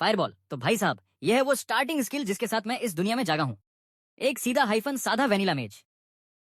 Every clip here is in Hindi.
फायरबॉल तो भाई साहब यह है वो स्टार्टिंग स्किल जिसके साथ मैं इस दुनिया में जागा हूँ। एक सीधा हाइफन साधा वेनिला मेज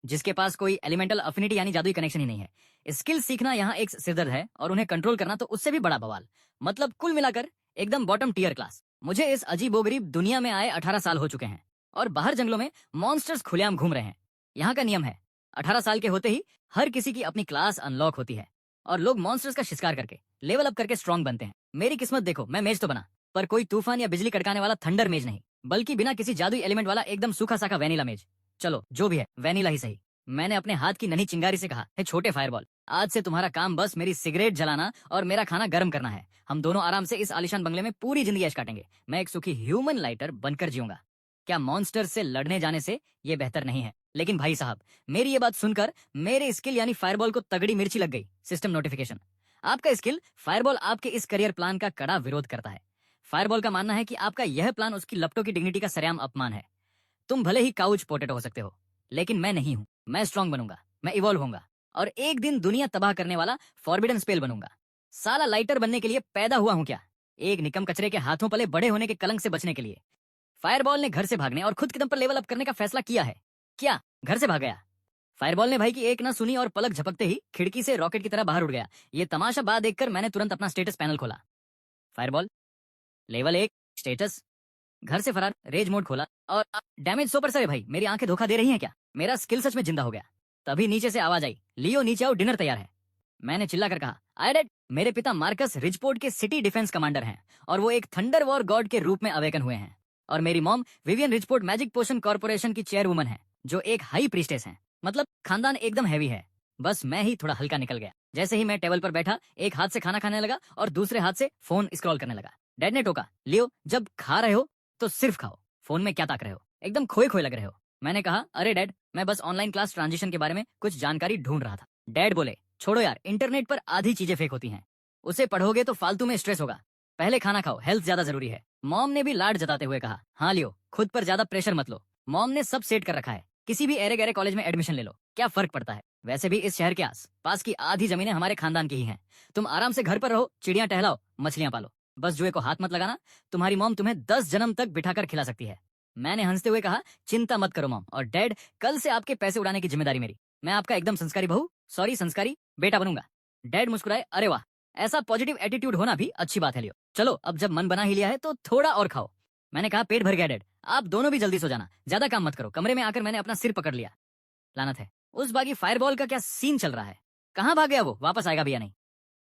जिसके पास कोई एलिमेंटल अफिनिटी यानी जादुई कनेक्शन ही नहीं है। स्किल सीखना यहाँ एक सिरदर्द है और उन्हें कंट्रोल करना तो उससे भी बड़ा बवाल। मतलब कुल मिलाकर एकदम बॉटम टीयर क्लास। मुझे इस अजीबोगरीब दुनिया में आए 18 साल हो चुके हैं और बाहर जंगलों में मॉन्स्टर्स खुलेआम घूम रहे हैं। यहाँ का नियम है 18 साल के होते ही हर किसी की अपनी क्लास अनलॉक होती है और लोग मॉन्स्टर्स का शिकार करके लेवल अप करके स्ट्रॉन्ग बनते हैं। मेरी किस्मत देखो, मैं मेज तो बना पर कोई तूफान या बिजली कड़काने वाला थंडर मेज नहीं, बल्कि बिना किसी जादुई एलिमेंट वाला एकदम सूखा साखा वेनिला मेज। चलो जो भी है वेनिला ही सही। मैंने अपने हाथ की नन्ही चिंगारी से कहा, हे छोटे फायरबॉल, आज से तुम्हारा काम बस मेरी सिगरेट जलाना और मेरा खाना गर्म करना है। हम दोनों आराम से इस आलिशान बंगले में पूरी जिंदगी ऐश काटेंगे। मैं एक सुखी ह्यूमन लाइटर बनकर जीऊंगा। क्या मॉन्स्टर से लड़ने जाने से ये बेहतर नहीं है? लेकिन भाई साहब मेरी ये बात सुनकर मेरे स्किल यानी फायरबॉल को तगड़ी मिर्ची लग गई। सिस्टम नोटिफिकेशन, आपका स्किल फायरबॉल आपके इस करियर प्लान का कड़ा विरोध करता है। फायरबॉल का मानना है कि आपका यह प्लान उसकी लपटों की डिग्निटी का सरेआम अपमान है। तुम भले ही काउच पोटेटो हो सकते हो, लेकिन मैं नहीं हूं। मैं स्ट्रांग बनूंगा, मैं इवॉल्व होऊंगा और एक दिन दुनिया तबाह करने वाला फॉरबिडन स्पेल बनूंगा। साला लाइटर बनने के लिए पैदा हुआ हूं क्या? एक निकम कचरे के हाथों पले बड़े होने के कलंक से बचने के लिए। फायरबॉल ने घर से भागने और खुद के दम पर लेवल अप करने का फैसला किया है। क्या घर से भाग गया? फायरबॉल ने भाई की एक ना सुनी और पलक झपकते ही खिड़की से रॉकेट की तरह बाहर उड़ गया। ये तमाशा बात देखकर मैंने तुरंत अपना स्टेटस पैनल खोला। फायरबॉल लेवल 1 स्टेटस, घर से फरार, रेज मोड खोला और डैमेज 100%। भाई मेरी आंखें धोखा दे रही हैं क्या? मेरा स्किल सच में जिंदा हो गया। तभी नीचे से आवाज आई, लियो नीचे आओ, डिनर तैयार है। मैंने चिल्लाकर कहा, आई डेड। मेरे पिता मार्कस रिचपोर्ट के सिटी डिफेंस कमांडर हैं और वो एक थंडर वॉर गॉड के रूप में अवेकन हुए हैं। और मेरी mom Vivian Richport magic potion corporation की चेयरवुमन है, जो एक हाई प्रीस्टेस हैं। मतलब खानदान एकदम हैवी है। बस मैं ही थोड़ा हल्का निकल गया। जैसे ही मैं टेबल पर बैठा, एक हाथ से खाना खाने लगा और दूसरे हाथ से फोन स्क्रॉल करने लगा। डैड ने टोका, लियो जब खा रहे हो तो सिर्फ खाओ, फोन में क्या ताक रहे हो, एकदम खोए खोए लग रहे हो। मैंने कहा, अरे डैड मैं बस ऑनलाइन क्लास ट्रांजिशन के बारे में कुछ जानकारी ढूंढ रहा था। डैड बोले, छोड़ो यार, इंटरनेट पर आधी चीजें फेक होती हैं, उसे पढ़ोगे तो फालतू में स्ट्रेस होगा। पहले खाना खाओ, हेल्थ ज्यादा जरूरी है। मॉम ने भी लाड जताते हुए कहा, हाँ लियो खुद पर ज्यादा प्रेशर मत लो। मॉम ने सब सेट कर रखा है, किसी भी एरे गहरे कॉलेज में एडमिशन ले लो, क्या फर्क पड़ता है? वैसे भी इस शहर के आस पास की आधी जमीनें हमारे खानदान की ही हैं। तुम आराम से घर पर रहो, चिड़ियां टहलाओ, मछलियां पालो, बस जुए को हाथ मत लगाना। तुम्हारी मॉम तुम्हें 10 जन्म तक बिठाकर खिला सकती है। मैंने हंसते हुए कहा, चिंता मत करो मॉम और डैड, कल से आपके पैसे उड़ाने की जिम्मेदारी मेरी। मैं आपका एकदम संस्कारी बहू, सॉरी संस्कारी बेटा बनूंगा। डैड मुस्कुराए, अरे वाह, ऐसा पॉजिटिव एटीट्यूड होना भी अच्छी बात है लियो। चलो अब जब मन बना ही लिया है तो थोड़ा और खाओ। मैंने कहा, पेट भर गया डैड, आप दोनों भी जल्दी सो जाना, ज्यादा काम मत करो। कमरे में आकर मैंने अपना सिर पकड़ लिया। लानत है, उस बागी फायरबॉल का क्या सीन चल रहा है? कहाँ भाग गया वो? वापस आएगा भी या नहीं?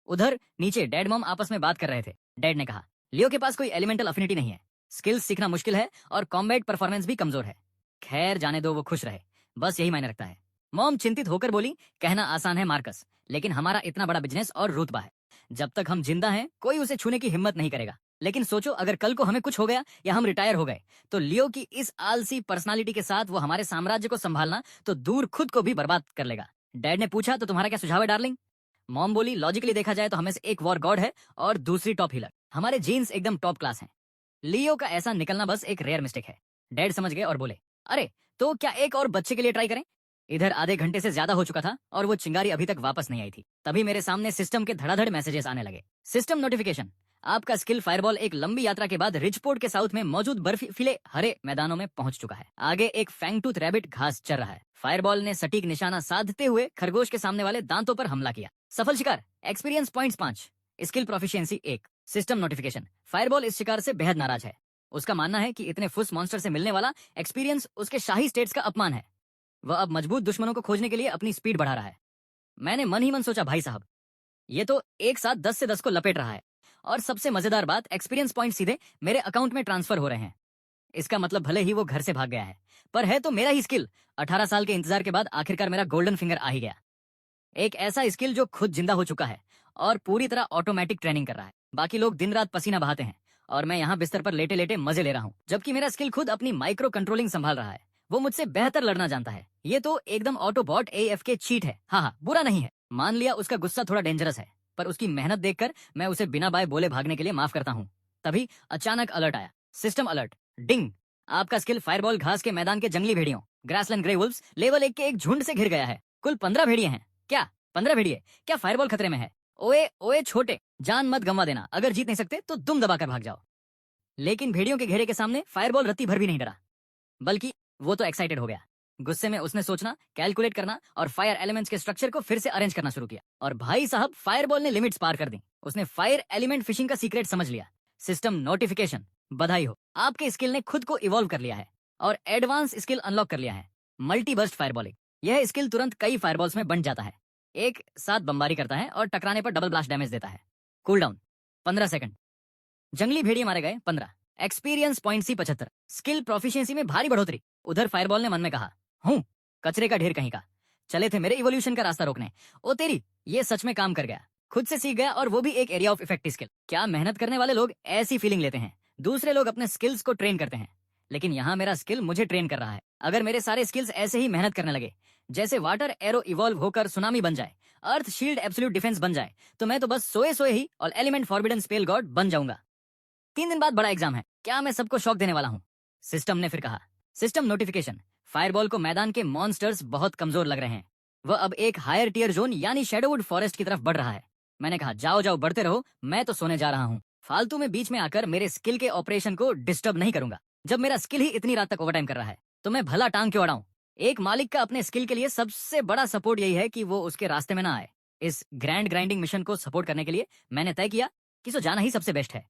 उधर नीचे डैड मॉम आपस में बात कर रहे थे। डैड ने कहा, लियो के पास कोई एलिमेंटल अफिनिटी नहीं है, स्किल्स सीखना मुश्किल है और कॉम्बैट परफॉर्मेंस भी कमजोर है। खैर जाने दो, वो खुश रहे, बस यही मायने रखता है। मॉम चिंतित होकर बोली, कहना आसान है मार्कस, लेकिन हमारा इतना बड़ा बिजनेस और रुतबा है, जब तक हम जिंदा हैं कोई उसे छूने की हिम्मत नहीं करेगा। लेकिन सोचो अगर कल को हमें कुछ हो गया या हम रिटायर हो गए तो लियो की इस आलसी पर्सनालिटी के साथ वो हमारे साम्राज्य को संभालना तो दूर खुद को भी बर्बाद कर लेगा। डैड ने पूछा, तो तुम्हारा क्या सुझाव है डार्लिंग? मॉम बोली, लॉजिकली देखा जाए तो हमें से एक वॉर गॉड है और दूसरी टॉप हीलर। हमारे जीन्स एकदम टॉप क्लास हैं। लियो का ऐसा निकलना बस एक रेयर मिस्टेक है। डैड समझ गए और बोले, अरे तो क्या एक और बच्चे के लिए ट्राई करें? इधर आधे घंटे से ज्यादा हो चुका था और वो चिंगारी अभी तक वापस नहीं आई थी। तभी मेरे सामने सिस्टम के धड़ाधड़ मैसेजेस आने लगे। सिस्टम नोटिफिकेशन, आपका स्किल फायरबॉल एक लंबी यात्रा के बाद रिचपोर्ट के साउथ में मौजूद बर्फीले हरे मैदानों में पहुंच चुका है। आगे एक फैंगटूथ रैबिट घास चर रहा है। फायरबॉल ने सटीक निशाना साधते हुए खरगोश के सामने वाले दांतों पर हमला किया। सफल शिकार, experience points 5, skill proficiency 1। System notification, fireball इस शिकार से बेहद नाराज है। उसका मानना है कि इतने फुस मॉन्स्टर से मिलने वाला एक्सपीरियंस उसके शाही स्टेट्स का अपमान है। वह अब मजबूत दुश्मनों को खोजने के लिए अपनी स्पीड बढ़ा रहा है। मैंने मन ही मन सोचा, भाई साहब ये तो एक साथ 10 से 10 को लपेट रहा है। और सबसे मजेदार बात, एक्सपीरियंस पॉइंट सीधे मेरे अकाउंट में ट्रांसफर हो रहे हैं। इसका मतलब भले ही वो घर से भाग गया है, पर है तो मेरा ही स्किल। 18 साल के इंतजार के बाद आखिरकार मेरा गोल्डन फिंगर आ ही गया। एक ऐसा स्किल जो खुद जिंदा हो चुका है और पूरी तरह ऑटोमेटिक ट्रेनिंग कर रहा है। बाकी लोग दिन रात पसीना बहाते हैं और मैं यहाँ बिस्तर पर लेटे लेटे मजे ले रहा हूँ, जबकि मेरा स्किल खुद अपनी माइक्रो कंट्रोलिंग संभाल रहा है। वो मुझसे बेहतर लड़ना जानता है। ये तो एकदम ऑटोबॉट AFK चीट है। हाँ, बुरा नहीं है। मान लिया उसका गुस्सा थोड़ा डेंजरस है, पर उसकी मेहनत देखकर मैं उसे बिना बाय बोले भागने के लिए माफ करता हूँ। तभी अचानक अलर्ट आया, सिस्टम अलर्ट, डिंग। आपका स्किल फायरबॉल घास के मैदान के जंगली भेड़ियों ग्रासलैंड ग्रे वुल्व्स लेवल 1 के एक झुंड से घिर गया है। कुल 15 भेड़िए हैं। क्या 15 भेड़िए? क्या फायरबॉल खतरे में है? ओए ओए छोटे, जान मत गंवा देना। अगर जीत नहीं सकते तो दुम दबाकर भाग जाओ। लेकिन भेड़ियों के घेरे के सामने फायरबॉल रत्ती भर भी नहीं डरा, बल्कि वो तो एक्साइटेड हो गया। गुस्से में उसने सोचना, कैलकुलेट करना और फायर एलिमेंट्स के स्ट्रक्चर को फिर से अरेंज करना शुरू किया। और भाई साहब, फायरबॉल ने लिमिट्स पार कर दी। उसने फायर एलिमेंट फिशिंग का सीक्रेट समझ लिया। सिस्टम नोटिफिकेशन, बधाई हो, आपके स्किल ने खुद को इवॉल्व कर लिया है और एडवांस स्किल अनलॉक कर लिया है, मल्टी बर्स्ट फायरबॉलिंग। यह स्किल तुरंत कई फायरबॉल्स में बन जाता है, एक साथ बमबारी करता है और टकराने पर डबल ब्लास्ट डैमेज देता है। Cool down 15 second. जंगली भेड़िए मारे गए 15। एक्सपीरियंस पॉइंट सी 75। स्किल प्रोफिशिएंसी में भारी बढ़ोतरी। उधर फायरबॉल ने मन में कहा, हूं कचरे का ढेर कहीं का, चले थे मेरे इवोल्यूशन का रास्ता रोकने। ओ तेरी, ये सच में काम कर गया, खुद से सीख गया, और वो भी एक एरिया ऑफ इफेक्ट स्किल। क्या मेहनत करने वाले लोग ऐसी फीलिंग लेते हैं। दूसरे लोग अपने स्किल्स को ट्रेन करते हैं, लेकिन यहाँ मेरा स्किल मुझे ट्रेन कर रहा है। अगर मेरे सारे स्किल्स ऐसे ही मेहनत करने लगे, जैसे वाटर एरो इवॉल्व होकर सुनामी बन जाए, अर्थ शील्ड एब्सोल्यूट डिफेंस बन जाए, तो मैं तो बस सोए सोए ही all element forbidden spell god बन जाऊंगा। 3 दिन बाद बड़ा एग्जाम है, क्या मैं सबको शॉक देने वाला हूँ? सिस्टम ने फिर कहा। सिस्टम नोटिफिकेशन, फायरबॉल को मैदान के मॉन्स्टर्स बहुत कमजोर लग रहे हैं। वह अब एक हायर टियर जोन यानी शैडोवुड फॉरेस्ट की तरफ बढ़ रहा है। मैंने कहा, जाओ जाओ बढ़ते रहो, मैं तो सोने जा रहा हूँ। फालतू में बीच में आकर मेरे स्किल के ऑपरेशन को डिस्टर्ब नहीं करूंगा। जब मेरा स्किल ही इतनी रात तक ओवरटाइम कर रहा है, तो मैं भला टांग क्यों अड़ाऊं? एक मालिक का अपने स्किल के लिए सबसे बड़ा सपोर्ट यही है कि वो उसके रास्ते में ना आए। इस ग्रैंड ग्राइंडिंग मिशन को सपोर्ट करने के लिए मैंने तय किया कि सो जाना ही सबसे बेस्ट है।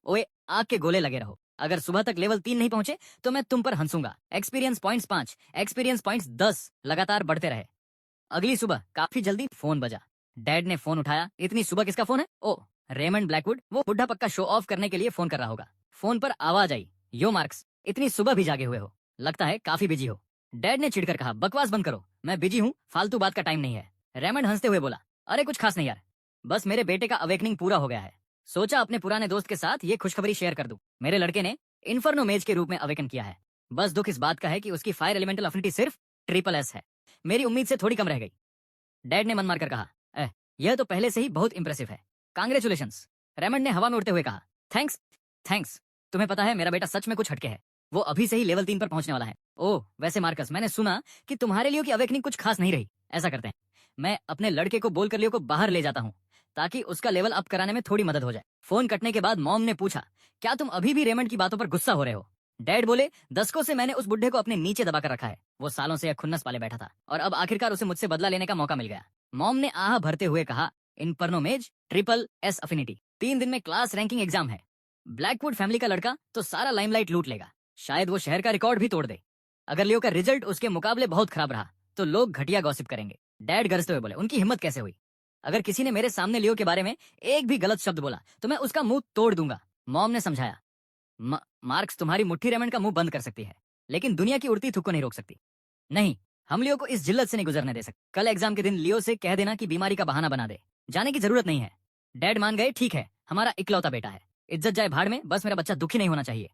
ओए, आग के गोले लगे रहो। अगर सुबह तक लेवल 3 नहीं पहुंचे तो मैं तुम पर हंसूंगा। एक्सपीरियंस पॉइंट्स 5, एक्सपीरियंस पॉइंट्स 10 लगातार बढ़ते रहे। अगली सुबह काफी जल्दी फोन बजा। डैड ने फोन उठाया। इतनी सुबह किसका फोन है? ओ, रेमंड ब्लैकवुड। वो बुढ़ा पक्का शो ऑफ करने के लिए फोन कर रहा होगा। फोन पर आवाज आई, यो मार्क्स, इतनी सुबह भी जागे हुए हो, लगता है काफी बिजी हो। डैड ने चिढ़कर कहा, बकवास बंद करो, मैं बिजी हूँ, फालतू बात का टाइम नहीं है। रेमंड हंसते हुए बोला, अरे कुछ खास नहीं यार, बस मेरे बेटे का अवेकनिंग पूरा हो गया है, सोचा अपने पुराने दोस्त के साथ ये खुशखबरी शेयर कर दूं। मेरे लड़के ने इन्फर्नो मेज के रूप में अवेकन किया है। बस दुख इस बात का है कि उसकी फायर एलिमेंटल अफिनिटी सिर्फ SSS है। मेरी उम्मीद से थोड़ी कम रह गई। डैड ने मन मारकर कहा, यह तो पहले से ही बहुत इंप्रेसिव है, कांग्रेचुलेशंस। रेमंड ने हवा में उड़ते हुए कहा, थैंक्स थैंक्स। तुम्हें पता है मेरा बेटा सच में कुछ हटके है, वो अभी से ही लेवल 3 पर पहुंचने वाला है। ओह वैसे मार्कस, मैंने सुना कि तुम्हारे लिए की अवेकनिंग कुछ खास नहीं रही। ऐसा करते हैं, मैं अपने लड़के को बोलकर लियो को बाहर ले जाता हूँ, ताकि उसका लेवल अप कराने में थोड़ी मदद हो जाए। फोन कटने के बाद मॉम ने पूछा, क्या तुम अभी भी रेमंड की बातों पर गुस्सा हो रहे हो? डैड बोले, दशकों से मैंने उस बुढ़े को अपने नीचे दबा कर रखा है, वो सालों से यह खुन्नस पाले बैठा था, और अब आखिरकार उसे मुझसे बदला लेने का मौका मिल गया। मॉम ने आह भरते हुए कहा, इन्फर्नोमेज SSS अफिनिटी, 3 दिन में क्लास रैंकिंग एग्जाम है। ब्लैकवुड फैमिली का लड़का तो सारा लाइमलाइट लूट लेगा, शायद वो शहर का रिकॉर्ड भी तोड़ दे। अगर लियो का रिजल्ट उसके मुकाबले बहुत खराब रहा तो लोग घटिया गॉसिप करेंगे। डैड गरजते हुए बोले, उनकी हिम्मत कैसे हुई? अगर किसी ने मेरे सामने लियो के बारे में एक भी गलत शब्द बोला तो मैं उसका मुंह तोड़ दूंगा। मॉम ने समझाया, मार्क्स, तुम्हारी मुट्ठी रेमंड का मुंह बंद कर सकती है, लेकिन दुनिया की उड़ती थुक को नहीं रोक सकती। नहीं, हम लियो को इस जिल्लत से नहीं गुजरने दे सकते। कल एग्जाम के दिन लियो से कह देना कि बीमारी का बहाना बना दे, जाने की जरूरत नहीं है। डैड मान गए, ठीक है, हमारा इकलौता बेटा है, इज्जत जाए भाड़ में, बस मेरा बच्चा दुखी नहीं होना चाहिए।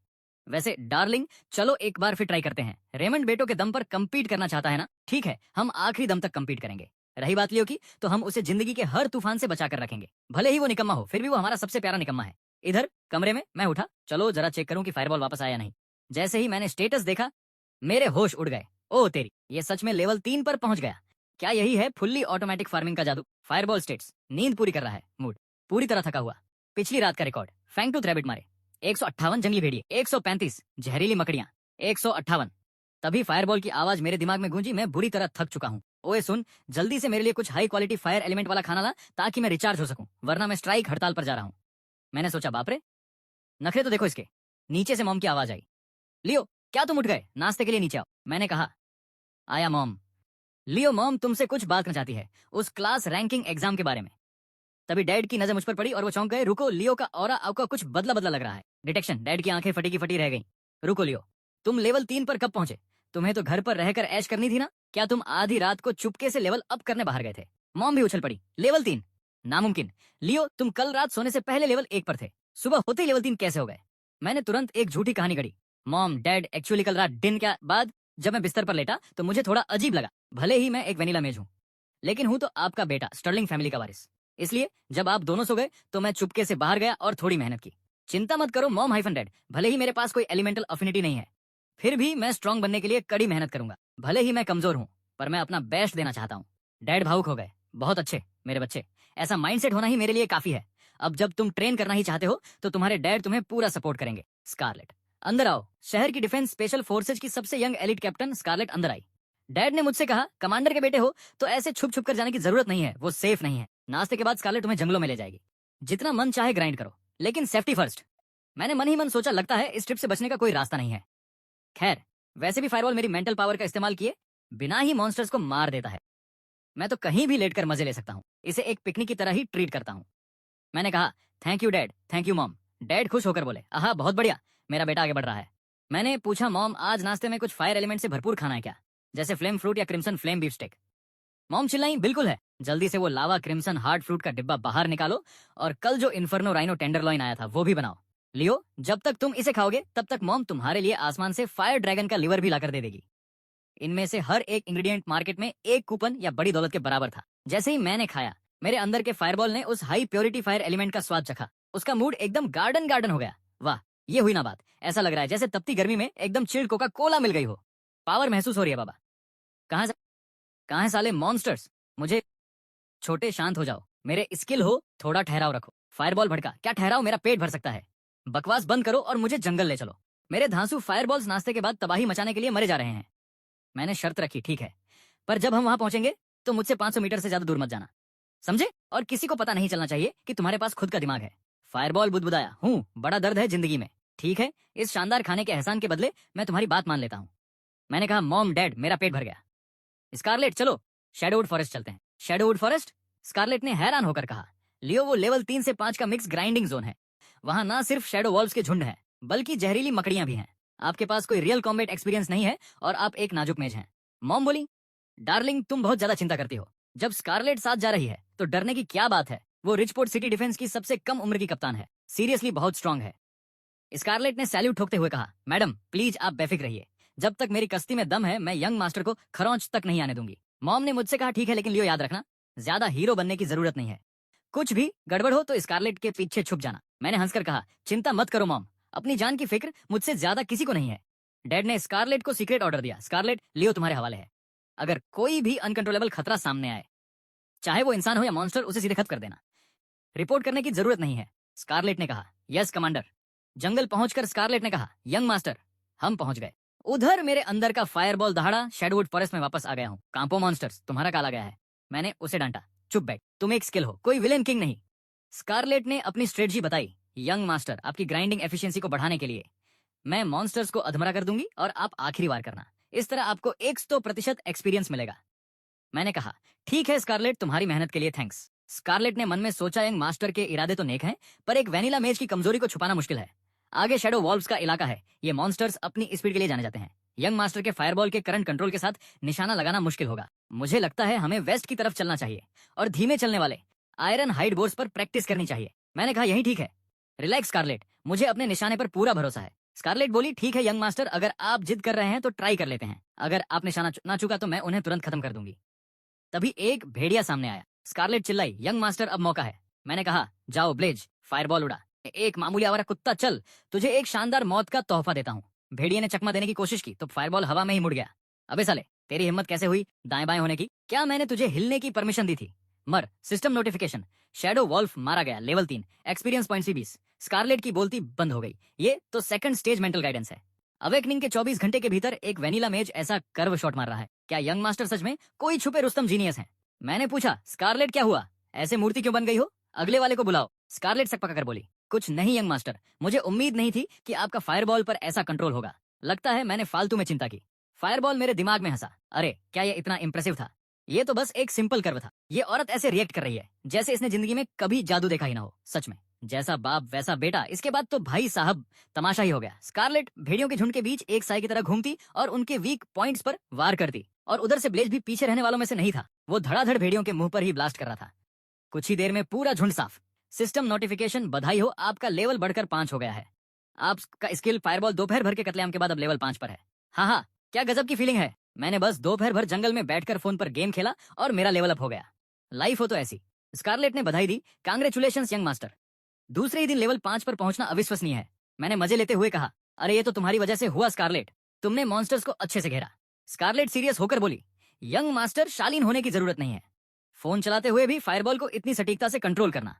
वैसे डार्लिंग, चलो एक बार फिर ट्राई करते हैं। रेमंड बेटों के दम पर कम्पीट करना चाहता है ना? ठीक है, हम आखिरी दम तक कम्पीट करेंगे। रही बात लियो की, तो हम उसे जिंदगी के हर तूफान से बचा कर रखेंगे। भले ही वो निकम्मा हो, फिर भी वो हमारा सबसे प्यारा निकम्मा है। इधर कमरे में मैं उठा, चलो जरा चेक करूं कि फायरबॉल वापस आया नहीं। जैसे ही मैंने स्टेटस देखा, मेरे होश उड़ गए। ओ तेरी, ये सच में लेवल 3 पर पहुंच गया। क्या यही है फुल्ली ऑटोमेटिक फार्मिंग का जादू? फायरबॉल स्टेट्स, नींद पूरी कर रहा है, मूड पूरी तरह थका हुआ। पिछली रात का रिकॉर्ड, फैंग टूथ रैबिट मारे 158 जंगली भेड़िए, 135 जहरीली मकड़ियां, 158। तभी फायरबॉल की आवाज मेरे दिमाग में गूंजी, मैं बुरी तरह थक चुका हूं। ओए सुन, जल्दी से मेरे लिए कुछ हाई क्वालिटी फायर एलिमेंट वाला खाना ला, ताकि मैं रिचार्ज हो सकूं, वरना मैं स्ट्राइक हड़ताल पर जा रहा हूं। मैंने सोचा, बाप रे, नखरे तो देखो इसके। नीचे से मॉम की आवाज आई, लियो क्या तुम उठ गए? नाश्ते के लिए नीचे आओ। मैंने कहा, आया मॉम। लियो, मॉम तुमसे कुछ बात करना चाहती है, उस क्लास रैंकिंग एग्जाम के बारे में। तभी डैड की नजर मुझ पर पड़ी और वो चौंक गए। रुको, लियो का ऑरा आपका कुछ बदला बदला लग रहा है। डिटेक्शन, डैड की आंखें फटी की फटी रह गईं। रुको लियो, तुम लेवल 3 पर कब पहुंचे? तुम्हें तो घर पर रहकर ऐश करनी थी ना? क्या तुम आधी रात को चुपके से लेवल अप करने बाहर गए थे? मॉम भी उछल पड़ी, लेवल 3? नामुमकिन। लियो, तुम कल रात सोने से पहले लेवल 1 पर थे, सुबह होते ही लेवल 3 कैसे हो गए? मैंने तुरंत एक झूठी कहानी गढ़ी। मॉम, डैड, एक्चुअली कल रात डिन के बाद जब मैं बिस्तर पर लेटा तो मुझे थोड़ा अजीब लगा। भले ही मैं एक वेनिला मेज हूँ, लेकिन हूं तो आपका बेटा, स्टर्लिंग फैमिली का वारिस। इसलिए जब आप दोनों सो गए तो मैं चुपके से बाहर गया और थोड़ी मेहनत की। चिंता मत करो मॉम हाइफन डैड, भले ही मेरे पास कोई एलिमेंटल अफिनिटी नहीं है, फिर भी मैं स्ट्रांग बनने के लिए कड़ी मेहनत करूंगा। भले ही मैं कमजोर हूं, पर मैं अपना बेस्ट देना चाहता हूं। डैड भावुक हो गए। बहुत अच्छे मेरे बच्चे, ऐसा माइंडसेट होना ही मेरे लिए काफी है। अब जब तुम ट्रेन करना ही चाहते हो तो तुम्हारे डैड तुम्हें पूरा सपोर्ट करेंगे। स्कारलेट, अंदर आओ। शहर की डिफेंस स्पेशल फोर्सेज की सबसे यंग एलिट कैप्टन स्कारलेट अंदर आई। डैड ने मुझसे कहा, कमांडर के बेटे हो तो ऐसे छुप छुप कर जाने की जरूरत नहीं है, वो सेफ नहीं है। नाश्ते के बाद स्कारलेट तुम्हें जंगलों में ले जाएगी। जितना मन चाहे ग्राइंड करो, लेकिन सेफ्टी फर्स्ट। मैंने मन ही मन सोचा, लगता है इस ट्रिप से बचने का कोई रास्ता नहीं है। खैर, वैसे भी फायरवॉल मेरी मेंटल पावर का इस्तेमाल किए बिना ही मॉन्स्टर्स को मार देता है। मैं तो कहीं भी लेटकर मजे ले सकता हूँ। इसे एक पिकनिक की तरह ही ट्रीट करता हूँ। मैंने कहा, thank you dad, thank you mom. Dad खुश होकर बोले, आहा बहुत बढ़िया, मेरा बेटा आगे बढ़ रहा है। मैंने पूछा, मॉम आज नाश्ते में कुछ फायर एलिमेंट से भरपूर खाना है क्या, जैसे फ्लेम फ्रूट या crimson flame beef steak? Mom चिल्लाई, बिल्कुल है। जल्दी से वो लावा क्रिम्सन हार्ड फ्रूट का डिब्बा बाहर निकालो और कल जो इन्फर्नो राइनो टेंडरलॉइन आया था वो भी बनाओ। लियो, जब तक तुम इसे खाओगे तब तक मॉम तुम्हारे लिए आसमान से फायर ड्रैगन का लिवर भी लाकर दे देगी। इनमें से हर एक इंग्रेडिएंट मार्केट में एक कूपन या बड़ी दौलत के बराबर था। जैसे ही मैंने खाया, मेरे अंदर के फायरबॉल ने उस हाई प्योरिटी फायर एलिमेंट का स्वाद चखा। उसका मूड एकदम गार्डन गार्डन हो गया। वाह, ये हुई ना बात। ऐसा लग रहा है जैसे तपती गर्मी में एकदम चिल्ड कोका कोला मिल गई हो। पावर महसूस हो रही है बाबा। कहां कहां साले मॉन्स्टर्स? मुझे छोटे, शांत हो जाओ। मेरे स्किल हो, थोड़ा ठहराव रखो। फायरबॉल भड़का, क्या ठहराव, मेरा पेट भर सकता है। बकवास बंद करो और मुझे जंगल ले चलो। मेरे धांसू फायरबॉल्स नाश्ते के बाद तबाही मचाने के लिए मरे जा रहे हैं। मैंने शर्त रखी, ठीक है, पर जब हम वहां पहुंचेंगे तो मुझसे 500 मीटर से ज्यादा दूर मत जाना, समझे? और किसी को पता नहीं चलना चाहिए कि तुम्हारे पास खुद का दिमाग है। फायरबॉल बुदबुदाया, हूँ, बड़ा दर्द है जिंदगी में। ठीक है, इस शानदार खाने के एहसान के बदले मैं तुम्हारी बात मान लेता हूँ। मैंने कहा, मॉम डैड, मेरा पेट भर गया। स्कारलेट चलो, शैडोवुड फॉरेस्ट चलते हैं। शैडोवुड फॉरेस्ट? स्कारलेट ने हैरान होकर कहा। लियो, वो लेवल 3 से 5 का मिक्स ग्राइंडिंग जोन है। वहां ना सिर्फ शैडो वॉल्व्स के झुंड हैं, बल्कि जहरीली मकड़ियां भी हैं। आपके पास कोई रियल कॉम्बैट एक्सपीरियंस नहीं है और आप एक नाजुक मेज हैं। मॉम बोली, डार्लिंग तुम बहुत ज्यादा चिंता करती हो। जब स्कारलेट साथ जा रही है तो डरने की क्या बात है। वो रिचपोर्ट सिटी डिफेंस की सबसे कम उम्र की कप्तान है, सीरियसली बहुत स्ट्रांग है। स्कारलेट ने सैल्यूट ठोकते हुए कहा, मैडम प्लीज आप बेफिक्र रहिए। जब तक मेरी कश्ती में दम है मैं यंग मास्टर को खरोंच तक नहीं आने दूंगी। मॉम ने मुझसे कहा, ठीक है, लेकिन लियो याद रखना, ज्यादा हीरो बनने की जरूरत नहीं है। कुछ भी गड़बड़ हो तो स्कारलेट के पीछे छुप जाना। मैंने हंसकर कहा, चिंता मत करो मॉम, अपनी जान की फिक्र मुझसे ज्यादा किसी को नहीं है। डैड ने स्कारलेट को सीक्रेट ऑर्डर दिया, स्कारलेट लियो तुम्हारे हवाले है। अगर कोई भी अनकंट्रोलेबल खतरा सामने आए, चाहे वो इंसान हो या मॉन्स्टर, उसे सीधे खत्म कर देना। रिपोर्ट करने की जरूरत नहीं है। स्कारलेट ने कहा, यस कमांडर। जंगल पहुंचकर स्कारलेट ने कहा, यंग मास्टर हम पहुंच गए। उधर मेरे अंदर का फायरबॉल दहाड़ा शैडोवुड फॉरेस्ट में वापस आ गया हूँ। कांपो मॉन्स्टर्स, तुम्हारा काला गया है। मैंने उसे डांटा, चुप बैठ, तुम एक स्किल हो, कोई विलेन किंग नहीं। स्कारलेट ने अपनी स्ट्रेटजी बताई, यंग मास्टर आपकी ग्राइंडिंग एफिशिएंसी को बढ़ाने के लिए मैं मॉन्स्टर्स को अधमरा कर दूंगी और आप आखिरी वार करना। इस तरह आपको 100% एक्सपीरियंस मिलेगा। मैंने कहा, ठीक है स्कारलेट, तुम्हारी मेहनत के लिए थैंक्स। स्कारलेट ने मन में सोचा, यंग मास्टर के इरादे तो नेक हैं, पर एक वैनिला मेज की कमजोरी को छुपाना मुश्किल है। आगे शैडो वॉल्व्स का इलाका है, ये मॉन्स्टर्स अपनी स्पीड के लिए जाने जाते हैं। यंग मास्टर के फायरबॉल के करंट कंट्रोल के साथ निशाना लगाना मुश्किल होगा। मुझे लगता है हमें वेस्ट की तरफ चलना चाहिए और धीमे चलने वाले आयरन हाइड बोर्स पर प्रैक्टिस करनी चाहिए। मैंने कहा, यही ठीक है। रिलैक्स स्कारलेट, मुझे अपने निशाने पर पूरा भरोसा है। स्कारलेट बोली, ठीक है यंग मास्टर, अगर आप जिद कर रहे हैं तो ट्राई कर लेते हैं। अगर आप निशाना ना चुका तो मैं उन्हें तुरंत खत्म कर दूंगी। तभी एक भेड़िया सामने आया। स्कारलेट चिल्लाई, यंग मास्टर अब मौका है। मैंने कहा, जाओ ब्लेज, फायरबॉल उड़ा। एक मामूली आवारा कुत्ता, चल तुझे एक शानदार मौत का तोहफा देता हूँ। भेड़िए ने चकमा देने की कोशिश की तो फायरबॉल हवा में ही मुड़ गया। अबे साले, तेरी हिम्मत कैसे हुई दाएं बाएं होने की? क्या मैंने तुझे हिलने की परमिशन दी थी? मर। सिस्टम नोटिफिकेशन, शैडो वॉल्फ मारा गया, लेवल 3, एक्सपीरियंस पॉइंट 20। स्कारलेट की बोलती बंद हो गई। ये तो सेकंड स्टेज मेंटल गाइडेंस है। अवेकनिंग के 24 घंटे के भीतर एक वैनिला मेज ऐसा कर्व शॉट मार रहा है। क्या यंग मास्टर सच में कोई छुपे रुस्तम जीनियस है? मैंने पूछा, स्कारलेट क्या हुआ, ऐसे मूर्ति क्यों बन गई हो? अगले वाले को बुलाओ। स्कारलेट सक पका कर बोली, कुछ नहीं यंग मास्टर, मुझे उम्मीद नहीं थी कि आपका फायरबॉल पर ऐसा कंट्रोल होगा। लगता है मैंने फालतू में चिंता की। फायरबॉल मेरे दिमाग में हंसा। अरे क्या ये इतना इंप्रेसिव था? ये तो बस एक सिंपल कर्व था। ये औरत ऐसे रिएक्ट कर रही है जैसे इसने जिंदगी में कभी जादू देखा ही ना हो। सच में, जैसा बाप वैसा बेटा। इसके बाद तो भाई साहब तमाशा ही हो गया। स्कारलेट भेड़ियों के झुंड के बीच एक साई की तरह घूमती और उनके वीक पॉइंट्स पर वार करती, और उधर से ब्लेज भी पीछे रहने वालों में से नहीं था। वो धड़ाधड़ भेड़ियों के मुंह पर ही ब्लास्ट कर रहा था। कुछ ही देर में पूरा झुंड साफ। सिस्टम नोटिफिकेशन, बधाई हो, आपका लेवल बढ़कर 5 हो गया है। आपका स्किल फायरबॉल दोपहर भर के कत्लेआम के बाद अब लेवल 5 पर है। हाँ हाँ, क्या गजब की फीलिंग है। मैंने बस दोपहर भर जंगल में बैठकर फोन पर गेम खेला और मेरा लेवल अप हो गया। लाइफ हो तो ऐसी। स्कारलेट ने बधाई दी, कांग्रेचुलेशंस यंग मास्टर। दूसरे ही दिन लेवल 5 पर पहुंचना अविश्वसनीय है। मैंने मजे लेते हुए कहा, अरे ये तो तुम्हारी वजह से हुआ स्कारलेट, तुमने मॉन्स्टर्स को अच्छे से घेरा। स्कारलेट सीरियस होकर बोली, यंग मास्टर शालीन होने की जरूरत नहीं है। फोन चलाते हुए भी फायरबॉल को इतनी सटीकता से कंट्रोल करना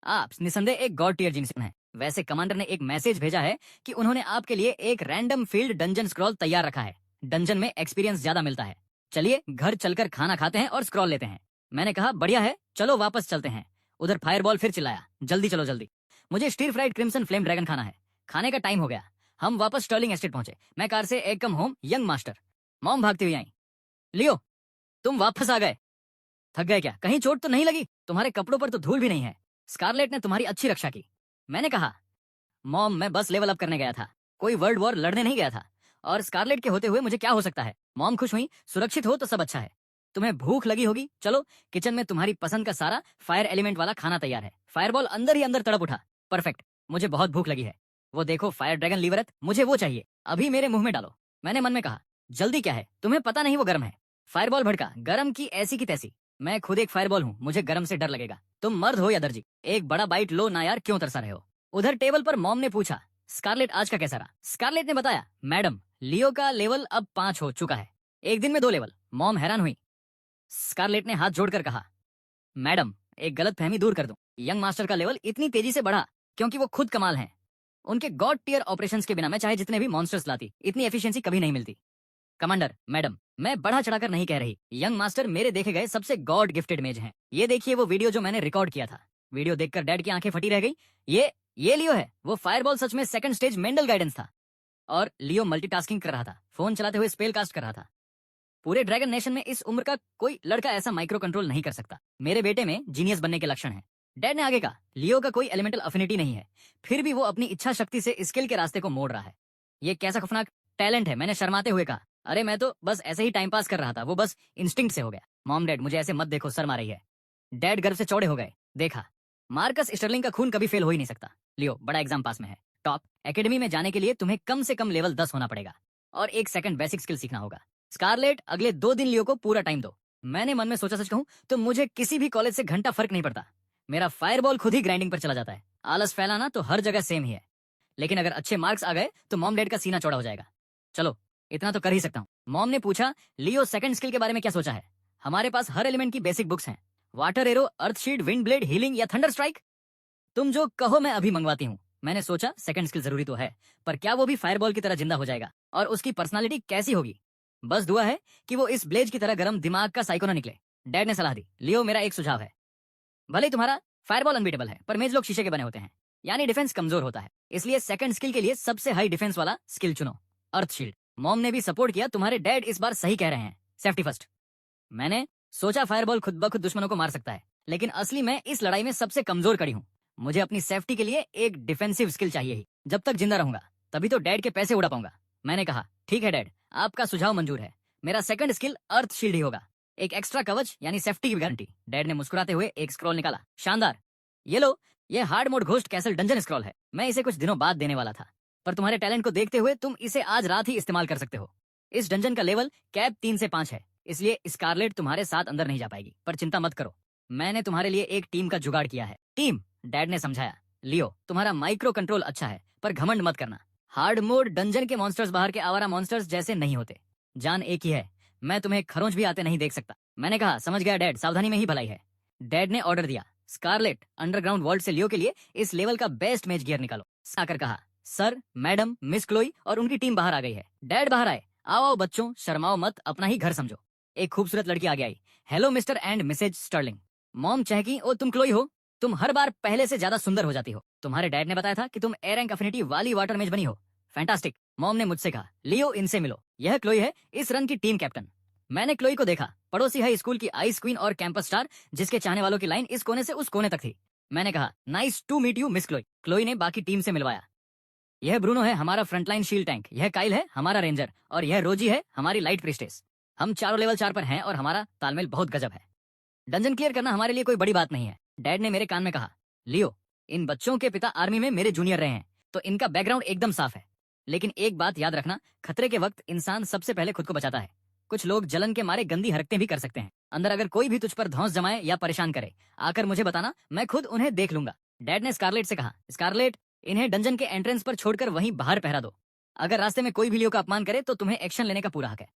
आप निसंदेह एक गॉड टियर जिन्स हैं। वैसे कमांडर ने एक मैसेज भेजा है कि उन्होंने आपके लिए एक रैंडम फील्ड डंजन स्क्रॉल तैयार रखा है। डंजन में एक्सपीरियंस ज्यादा मिलता है। चलिए घर चलकर खाना खाते हैं और स्क्रॉल लेते हैं। मैंने कहा बढ़िया है, चलो वापस चलते हैं। उधर फायरबॉल फिर चिल्लाया, जल्दी चलो जल्दी, मुझे stir fried crimson flame dragon खाना है। खाने का टाइम हो गया। हम वापस स्टर्लिंग एस्टेट पहुंचे। मैं कार से एक come home young master, mom भागती हुई आई। लियो, तुम वापस आ गए। थक गए क्या? कहीं चोट तो नहीं लगी? तुम्हारे कपड़ों पर तो धूल भी नहीं है। स्कारलेट ने तुम्हारी अच्छी रक्षा की। मैंने कहा मॉम, मैं बस लेवल अप करने गया था, कोई वर्ल्ड वॉर लड़ने नहीं गया था। और स्कारलेट के होते हुए मुझे क्या हो सकता है? मॉम खुश हुई, सुरक्षित हो तो सब अच्छा है। तुम्हें भूख लगी होगी, चलो किचन में तुम्हारी पसंद का सारा फायर एलिमेंट वाला खाना तैयार है। फायरबॉल अंदर ही अंदर तड़प उठा, परफेक्ट, मुझे बहुत भूख लगी है। वो देखो फायर ड्रैगन लीवरत, मुझे वो चाहिए, अभी मेरे मुंह में डालो। मैंने मन में कहा जल्दी क्या है, तुम्हें पता नहीं वो गर्म है। फायरबॉल भड़का, गर्म की ऐसी की तैसी, मैं खुद एक फायरबॉल हूँ, मुझे गर्म से डर लगेगा। तुम मर्द हो या दर्जी, एक बड़ा बाइट लो ना यार, क्यों तरसा रहे हो? उधर टेबल पर मॉम ने पूछा स्कारलेट आज का कैसा रहा? स्कारलेट ने बताया मैडम, लियो का लेवल अब 5 हो चुका है, एक दिन में 2 लेवल। मॉम हैरान हुई। स्कारलेट ने हाथ जोड़कर कहा मैडम, एक गलत फहमी दूर कर दूं, यंग मास्टर का लेवल इतनी तेजी से बढ़ा क्योंकि वो खुद कमाल हैं। उनके गॉड टियर ऑपरेशंस के बिना मैं चाहे जितने भी मॉन्स्टर्स लाती, इतनी एफिशिएंसी कभी नहीं मिलती। कमांडर मैडम, मैं बढ़ा चढ़ाकर नहीं कह रही, यंग मास्टर मेरे देखे गए सबसे गॉड गिफ्टेड मेज हैं। ये देखिए वो वीडियो जो मैंने रिकॉर्ड किया था। वीडियो देखकर डैड की आंखें फटी रह गई। ये लियो है। वो फायरबॉल सच में सेकंड स्टेज मेंडल गाइडेंस था। और लियो मल्टीटास्किंग कर रहा था, फोन चलाते हुए स्पेल कास्ट कर रहा था। पूरे ड्रैगन नेशन में इस उम्र का कोई लड़का ऐसा माइक्रो कंट्रोल नहीं कर सकता। मेरे बेटे में जीनियस बनने के लक्षण हैं। डैड ने आगे कहा लियो का कोई एलिमेंटल अफिनिटी नहीं है, फिर भी वो अपनी इच्छा शक्ति से स्किल के रास्ते को मोड़ रहा है। ये कैसा खौफनाक टैलेंट है। मैंने शर्माते हुए कहा अरे मैं तो बस ऐसे ही टाइम पास कर रहा था, वो बस इंस्टिंक्ट से हो गया। मॉम डैड मुझे ऐसे मत देखो, शर्मा रही है। डैड गर्व से चौड़े हो गए। देखा, मार्कस स्टर्लिंग का खून कभी फेल हो ही नहीं सकता। लियो बड़ा एग्जाम पास में है। टॉप एकेडमी में जाने के लिए तुम्हें कम से कम लेवल 10 होना पड़ेगा और 1 सेकंड बेसिक स्किल सीखना होगा। स्कारलेट, अगले 2 दिन लियो को पूरा टाइम दो। मैंने मन में सोचा, सच कहूं तो मुझे किसी भी कॉलेज से घंटा फर्क नहीं पड़ता। मेरा फायरबॉल खुद ही ग्राइंडिंग पर चला जाता है। आलस फैलाना तो हर जगह सेम ही है, लेकिन अगर अच्छे मार्क्स आ गए तो मॉम डैड का सीना चौड़ा हो जाएगा। चलो इतना तो कर ही सकता हूँ। मॉम ने पूछा लियो सेकंड स्किल के बारे में क्या सोचा है? हमारे पास हर एलिमेंट की बेसिक बुक्स हैं, वाटर एरो, अर्थ शील्ड, विंड ब्लेड, हीलिंग या थंडर स्ट्राइक। तुम जो कहो मैं अभी मंगवाती हूँ। मैंने सोचा सेकंड स्किल जरूरी तो है, पर क्या वो भी फायरबॉल की तरह जिंदा हो जाएगा? और उसकी पर्सनालिटी कैसी होगी? बस दुआ है कि वो इस ब्लेज की तरह गर्म दिमाग का साइको ना निकले। डैड ने सलाह दी लियो, मेरा एक सुझाव है। भले ही तुम्हारा फायरबॉल अनबीटेबल है, पर मेज लोग शीशे के बने होते हैं, यानी डिफेंस कमजोर होता है। इसलिए सेकंड स्किल के लिए सबसे हाई डिफेंस वाला स्किल चुनो, अर्थ शील्ड। मॉम ने भी सपोर्ट किया, तुम्हारे डैड इस बार सही कह रहे हैं, सेफ्टी फर्स्ट। मैंने सोचा फायरबॉल खुद ब खुद दुश्मनों को मार सकता है, लेकिन असली मैं इस लड़ाई में सबसे कमजोर कड़ी हूँ। मुझे अपनी सेफ्टी के लिए एक डिफेंसिव स्किल चाहिए ही। जब तक जिंदा रहूंगा तभी तो डैड के पैसे उड़ा पाऊंगा। मैंने कहा ठीक है डैड, आपका सुझाव मंजूर है। मेरा सेकंड स्किल अर्थ शील्ड ही होगा, एक एक्स्ट्रा कवच यानी सेफ्टी की गारंटी। डैड ने मुस्कुराते हुए एक स्क्रॉल निकाला। शानदार, ये लो, ये hard mode ghost castle dungeon scroll है। मैं इसे कुछ दिनों बाद देने वाला था, पर तुम्हारे टैलेंट को देखते हुए तुम इसे आज रात ही इस्तेमाल कर सकते हो। इस डंजन का लेवल कैप 3 से 5 है, इसलिए स्कारलेट तुम्हारे साथ अंदर नहीं जा पाएगी। पर चिंता मत करो, मैंने तुम्हारे लिए एक टीम का जुगाड़ किया है। टीम? डैड ने समझाया। लियो, तुम्हारा माइक्रो कंट्रोल अच्छा है, पर घमंड मत करना। हार्ड मोड डंजन के मॉन्स्टर्स बाहर के आवारा मॉन्स्टर्स जैसे नहीं होते। जान एक ही है, मैं तुम्हें खरोंच भी आते नहीं देख सकता। मैंने कहा समझ गया डैड, सावधानी में ही भलाई है। डैड ने ऑर्डर दिया स्कारलेट, अंडरग्राउंड वर्ल्ड से लियो के लिए इस लेवल का बेस्ट मैच गियर निकालो। आकर कहा सर, मैडम, मिस क्लोई और उनकी टीम बाहर आ गई है। डैड बाहर आए। आओ आओ बच्चों, शर्माओ मत, अपना ही घर समझो। एक खूबसूरत लड़की आगे आई। Hello mister and missus Sterling. Mom चहकी, ओ तुम क्लोई हो? तुम हर बार पहले से ज्यादा सुंदर हो जाती हो। तुम्हारे डैड ने बताया था कि तुम ए रैंक अफिनिटी वाली वाटर मेज बनी हो। फैंटास्टिक। मॉम ने मुझसे कहा लियो, इनसे मिलो, यह क्लोई है, इस रन की टीम कैप्टन। मैंने क्लोई को देखा, पड़ोसी है स्कूल की आइस क्वीन और कैंपस स्टार, जिसके चाहने वालों की लाइन इस कोने से उस कोने तक थी। मैंने कहा nice to meet you miss Chloe. Chloe ने बाकी टीम से मिलवाया। यह ब्रूनो है, हमारा फ्रंटलाइन शील्ड टैंक। यह काइल है, हमारा रेंजर। और यह रोजी है, हमारी लाइट प्रिस्टेस। हम चारों लेवल 4 पर हैं और हमारा तालमेल बहुत गजब है। डंजन क्लियर करना हमारे लिए कोई बड़ी बात नहीं है। डैड ने मेरे कान में कहा लियो, इन बच्चों के पिता आर्मी में मेरे जूनियर रहे हैं, तो इनका बैकग्राउंड एकदम साफ है। लेकिन एक बात याद रखना, खतरे के वक्त इंसान सबसे पहले खुद को बचाता है। कुछ लोग जलन के मारे गंदी हरकतें भी कर सकते हैं। अंदर अगर कोई भी तुझ पर धौंस जमाए या परेशान करे, आकर मुझे बताना, मैं खुद उन्हें देख लूंगा। डैड ने स्कारलेट से कहा स्कारलेट, इन्हें डंजन के एंट्रेंस पर छोड़कर वहीं बाहर पहरा दो। अगर रास्ते में कोई भी लियो का अपमान करे तो तुम्हें एक्शन लेने का पूरा हक है।